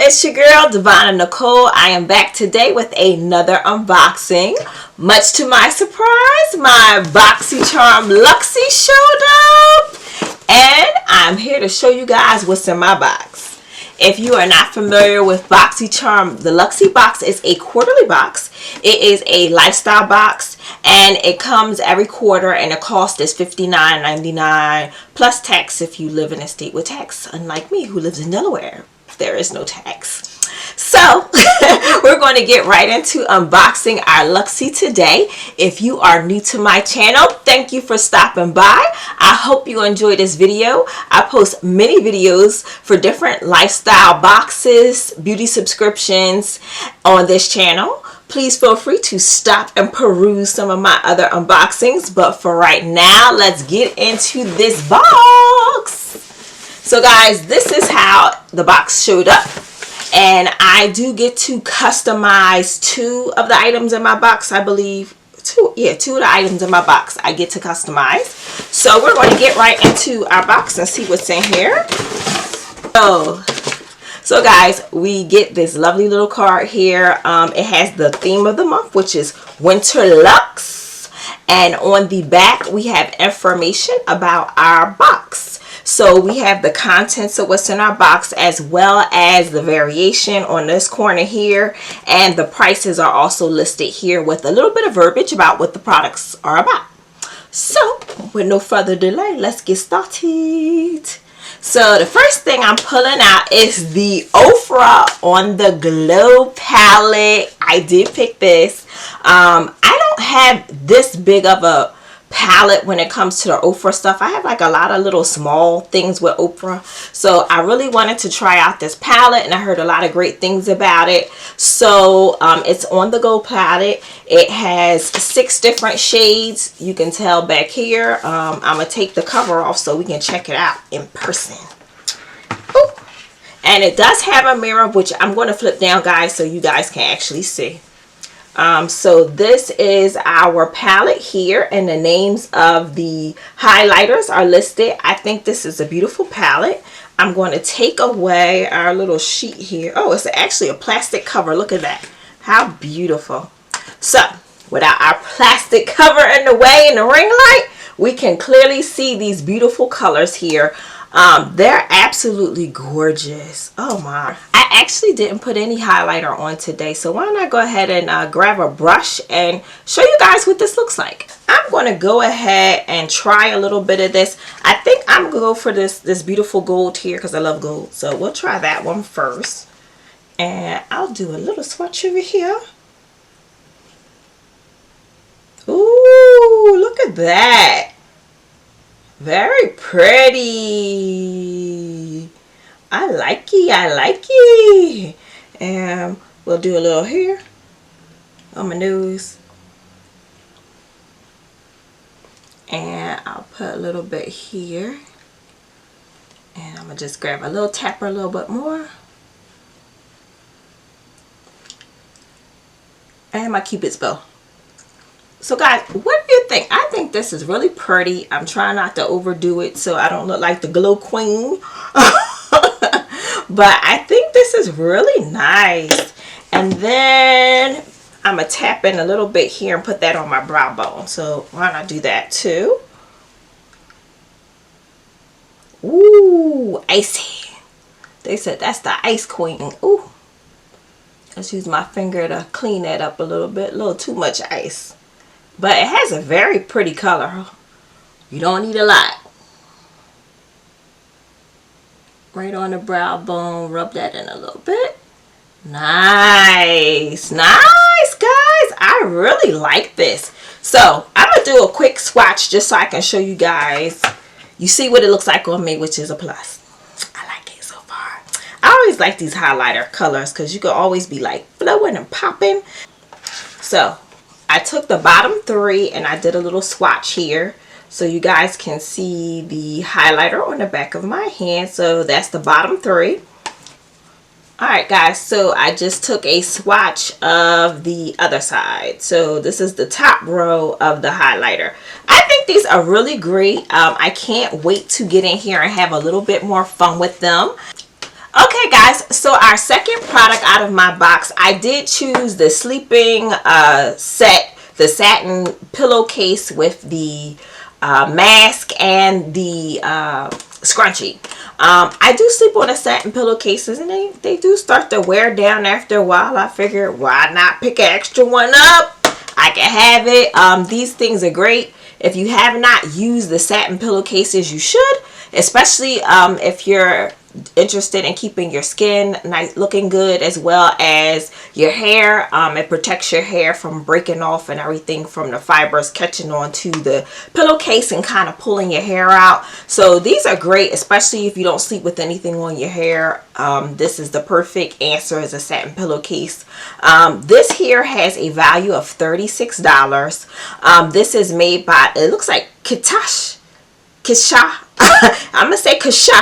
it's your girl Divina Nicole. I am back today with another unboxing. Much to my surprise, my Boxy charm Luxe showed up, and I'm here to show you guys what's in my box. If you are not familiar with Boxy charm, the Luxe box is a quarterly box. It is a lifestyle box, and it comes every quarter, and the cost is $59.99 plus tax if you live in a state with tax, unlike me who lives in Delaware. There is no tax. So we're going to get right into unboxing our Luxe today. If you are new to my channel, thank you for stopping by. I hope you enjoy this video. I post many videos for different lifestyle boxes, beauty subscriptions on this channel. Please feel free to stop and peruse some of my other unboxings. But for right now, let's get into this box. So guys, this is how the box showed up, and I do get to customize two of the items in my box. I believe two of the items in my box I get to customize. So we're going to get right into our box and see what's in here. So guys, we get this lovely little card here. It has the theme of the month, which is Winter Luxe, and on the back we have information about our box. So we have the contents of what's in our box, as well as the variation on this corner here, and the prices are also listed here with a little bit of verbiage about what the products are about. So with no further delay, let's get started. So the first thing I'm pulling out is the Ofra on the Glow palette. I did pick this. I don't have this big of a palette when it comes to the Ofra stuff. I have like a lot of little small things with Ofra, so I really wanted to try out this palette, and I heard a lot of great things about it. So it's on the Go palette. It has 6 different shades. You can tell back here. I'm gonna take the cover off so we can check it out in person. Ooh. And it does have a mirror, which I'm going to flip down, guys, so you guys can actually see. So this is our palette here, and the names of the highlighters are listed. I think this is a beautiful palette. I'm going to take away our little sheet here. Oh, it's actually a plastic cover. Look at that. How beautiful. So without our plastic cover in the way in the ring light, we can clearly see these beautiful colors here. They're absolutely gorgeous. Oh my. I actually didn't put any highlighter on today, so why don't I go ahead and grab a brush and show you guys what this looks like. I'm going to go ahead and try a little bit of this. I think I'm going to go for this beautiful gold here because I love gold. So we'll try that one first. And I'll do a little swatch over here. Ooh, look at that. Very pretty. I like it. I like it. And we'll do a little here on my nose. And I'll put a little bit here. And I'm going to just grab a little tapper a little bit more. And my Cupid's bow. So guys, what do you think? I think this is really pretty. I'm trying not to overdo it so I don't look like the glow queen. But I think this is really nice. And then I'm going to tap in a little bit here and put that on my brow bone. So why don't I do that too? Ooh, icy. They said that's the ice queen. Ooh. Let's use my finger to clean that up a little bit. A little too much ice. But it has a very pretty color. You don't need a lot. Right on the brow bone. Rub that in a little bit. Nice. Nice, guys. I really like this. So I'm going to do a quick swatch just so I can show you guys. You see what it looks like on me, which is a plus. I like it so far. I always like these highlighter colors because you can always be like flowing and popping. So I took the bottom 3 and I did a little swatch here so you guys can see the highlighter on the back of my hand. So that's the bottom 3. Alright guys, so I just took a swatch of the other side. So this is the top row of the highlighter. I think these are really great. I can't wait to get in here and have a little bit more fun with them. Okay, guys, so our second product out of my box, I did choose the sleeping set, the satin pillowcase with the mask and the scrunchie. I do sleep on the satin pillowcases, and they do start to wear down after a while. I figured, why not pick an extra one up? I can have it. These things are great. If you have not used the satin pillowcases, you should, especially if you're interested in keeping your skin nice looking good, as well as your hair. It protects your hair from breaking off and everything from the fibers catching on to the pillowcase and kind of pulling your hair out. So these are great, especially if you don't sleep with anything on your hair. This is the perfect answer as a satin pillowcase. This here has a value of $36. This is made by, it looks like Kisha. I'm gonna say Kisha.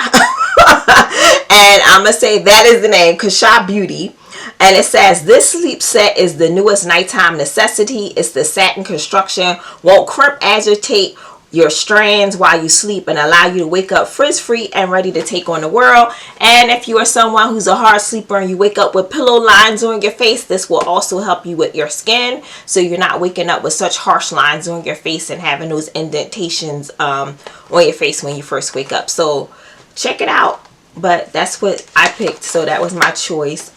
And I'm gonna say that is the name, Kisha Beauty. And it says, this sleep set is the newest nighttime necessity. It's the satin construction, won't crimp, agitate your strands while you sleep, and allow you to wake up frizz-free and ready to take on the world. And if you are someone who's a hard sleeper and you wake up with pillow lines on your face, this will also help you with your skin, so you're not waking up with such harsh lines on your face and having those indentations on your face when you first wake up. So check it out. But that's what I picked, so that was my choice.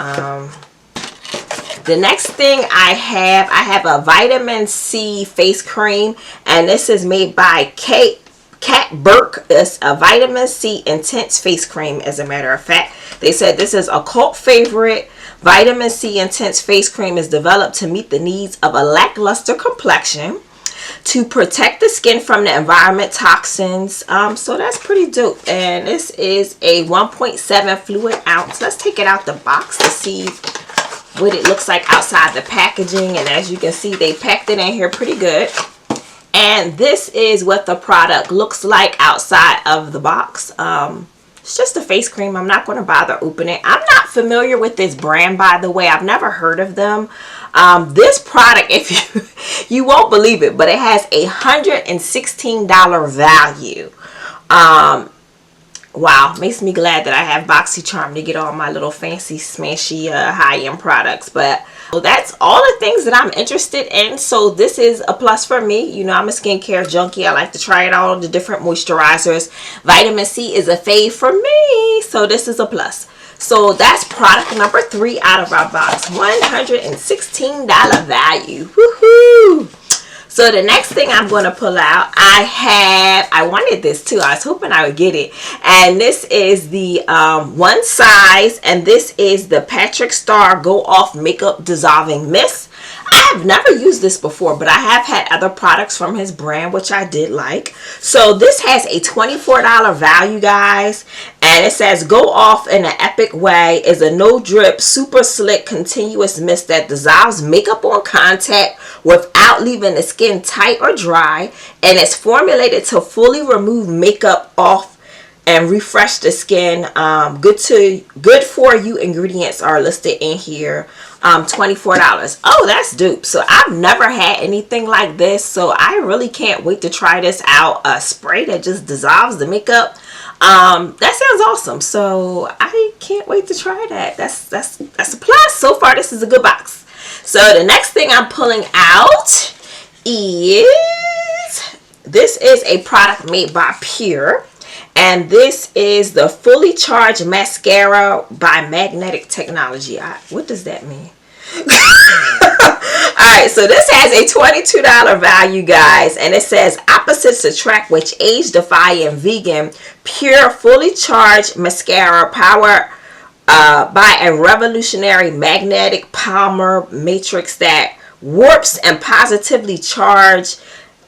The next thing I have a vitamin C face cream, and this is made by Kat Burke. It's a vitamin C intense face cream, as a matter of fact. They said this is a cult favorite. Vitamin C intense face cream is developed to meet the needs of a lackluster complexion, to protect the skin from the environment toxins. So that's pretty dope. And this is a 1.7 fluid ounce. Let's take it out the box to see what it looks like outside the packaging. And as you can see, they packed it in here pretty good. And this is what the product looks like outside of the box. It's just a face cream. I'm not going to bother opening it. I'm not familiar with this brand, by the way. I've never heard of them. This product, if you won't believe it, but it has a $116 value. Wow, makes me glad that I have BoxyCharm to get all my little fancy smashy high-end products. But that's all the things that I'm interested in. So this is a plus for me. You know, I'm a skincare junkie. I like to try out all the different moisturizers. Vitamin C is a fave for me, so this is a plus. So that's product number 3 out of our box. $116 value. Woohoo! So the next thing I'm going to pull out, I wanted this too. I was hoping I would get it. And this is the one size, and this is the Patrick Star Go Off Makeup Dissolving Mist. I have never used this before, but I have had other products from his brand, which I did like. So this has a $24 value, guys. And it says, go off in an epic way, is a no drip, super slick, continuous mist that dissolves makeup on contact without leaving the skin tight or dry. And it's formulated to fully remove makeup off and refresh the skin. Good for you ingredients are listed in here. $24. Oh, that's dope. So I've never had anything like this, so I really can't wait to try this out. A spray that just dissolves the makeup. That sounds awesome. So I can't wait to try that. That's a plus. So far, this is a good box. So the next thing I'm pulling out is, this is a product made by Pure. And this is the Fully Charged Mascara by Magnetic Technology. What does that mean? Alright, so this has a $22 value, guys. And it says, opposites attract, which age-defying vegan Pure Fully Charged Mascara powered by a revolutionary magnetic polymer matrix that warps and positively charge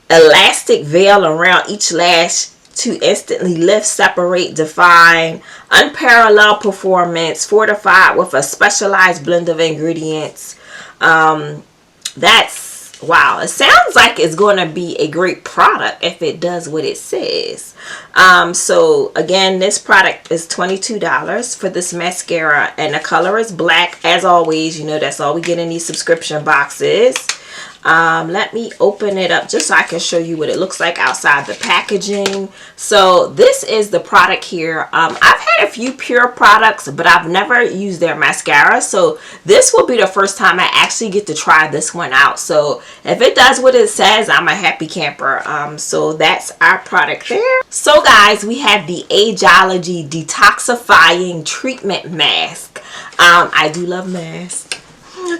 elastic veil around each lash to instantly lift, separate, define, unparalleled performance, fortified with a specialized blend of ingredients. That's, wow, it sounds like it's going to be a great product if it does what it says. So again, this product is $22 for this mascara, and the color is black. As always, you know, that's all we get in these subscription boxes. Let me open it up just so I can show you what it looks like outside the packaging. So this is the product here. I've had a few Pure products, but I've never used their mascara. So this will be the first time I actually get to try this one out. So if it does what it says, I'm a happy camper. So that's our product there. So guys, we have the Ageology Detoxifying Treatment Mask. I do love masks.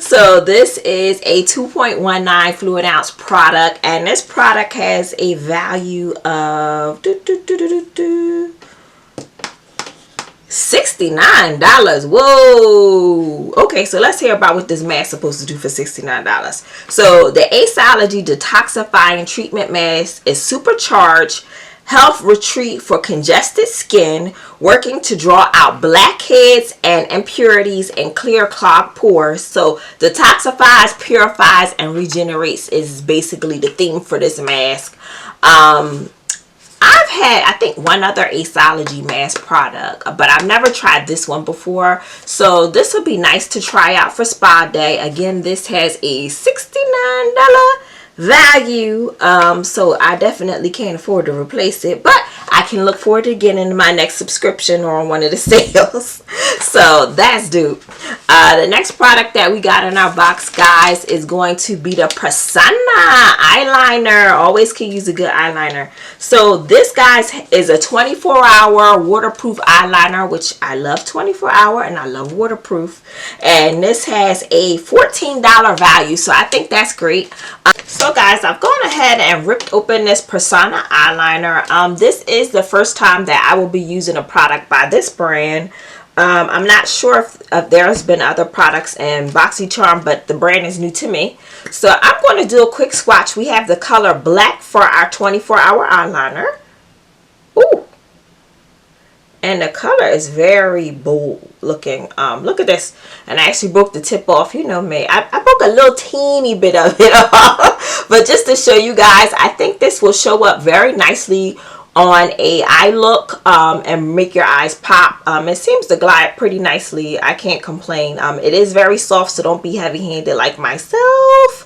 So this is a 2.19 fluid ounce product, and this product has a value of $69. Whoa. Okay, so let's hear about what this mask is supposed to do for $69. So the Ageology Detoxifying Treatment Mask is supercharged health retreat for congested skin, working to draw out blackheads and impurities and clear clogged pores. So detoxifies, purifies, and regenerates is basically the theme for this mask. I've had, I think, one other Ageology mask product, but I've never tried this one before. So this would be nice to try out for spa day. Again, this has a $69 value, so I definitely can't afford to replace it, but I can look forward to getting my next subscription or on one of the sales. So that's dope. The next product that we got in our box, guys, is going to be the Persona eyeliner. Always can use a good eyeliner. So this, guys, is a 24-hour waterproof eyeliner, which I love 24-hour and I love waterproof. And this has a $14 value, so I think that's great. So guys, I've gone ahead and ripped open this Persona eyeliner. This is the first time that I will be using a product by this brand. I'm not sure if there's been other products in Boxy Charm, but the brand is new to me. So I'm going to do a quick swatch. We have the color black for our 24-hour eyeliner. Ooh. And the color is very bold looking. Look at this. And I actually broke the tip off. You know me. I broke a little teeny bit of it off. But just to show you guys, I think this will show up very nicely on a eye look and make your eyes pop. It seems to glide pretty nicely. I can't complain. It is very soft, so don't be heavy-handed like myself.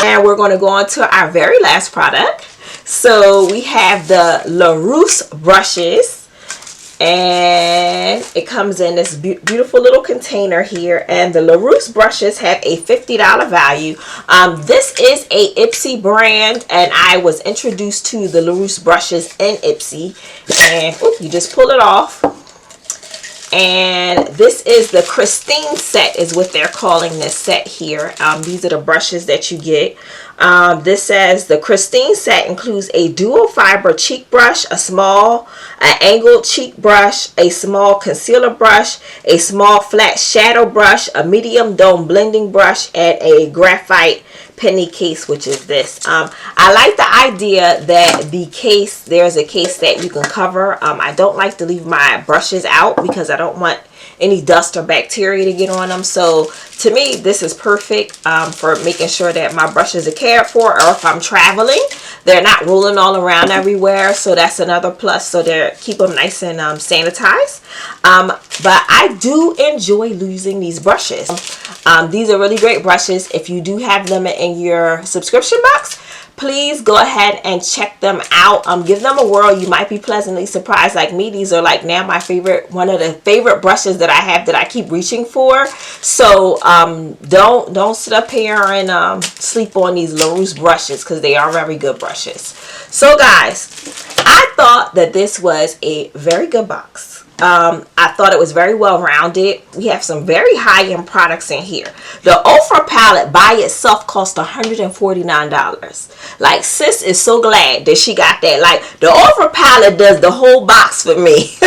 And we're going to go on to our very last product. So we have the Luxe brushes. And it comes in this beautiful little container here, and the Luxe brushes have a $50 value. This is a Ipsy brand, and I was introduced to the Luxe brushes in Ipsy. And you just pull it off. And this is the Christine set is what they're calling this set here. These are the brushes that you get. This says the Christine set includes a dual fiber cheek brush, an angled cheek brush, a small concealer brush, a small flat shadow brush, a medium dome blending brush, and a graphite penny case, which is this. I like the idea that the case, there's a case that you can cover. I don't like to leave my brushes out because I don't want any dust or bacteria to get on them. So to me, this is perfect for making sure that my brushes are cared for, or if I'm traveling, they're not rolling all around everywhere. So that's another plus. So they keep them nice and sanitized. But I do enjoy using these brushes. These are really great brushes. If you do have them in your subscription box, please go ahead and check them out. Give them a whirl. You might be pleasantly surprised like me. These are like now my favorite, one of the favorite brushes that I have that I keep reaching for. So don't sit up here and sleep on these Luxe brushes, because they are very good brushes. So guys, I thought that this was a very good box. I thought it was very well rounded. We have some very high-end products in here. The Ofra palette by itself cost $149. Like, sis is so glad that she got that. Like, the Ofra palette does the whole box for me.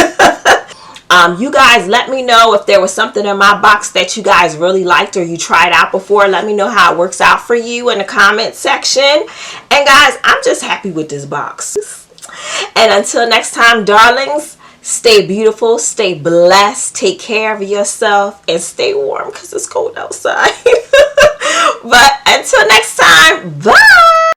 You guys, let me know if there was something in my box that you guys really liked or you tried out before. Let me know how it works out for you in the comment section. And guys, I'm just happy with this box. And until next time, darlings, stay beautiful, stay blessed, take care of yourself, and stay warm because it's cold outside. But until next time, bye.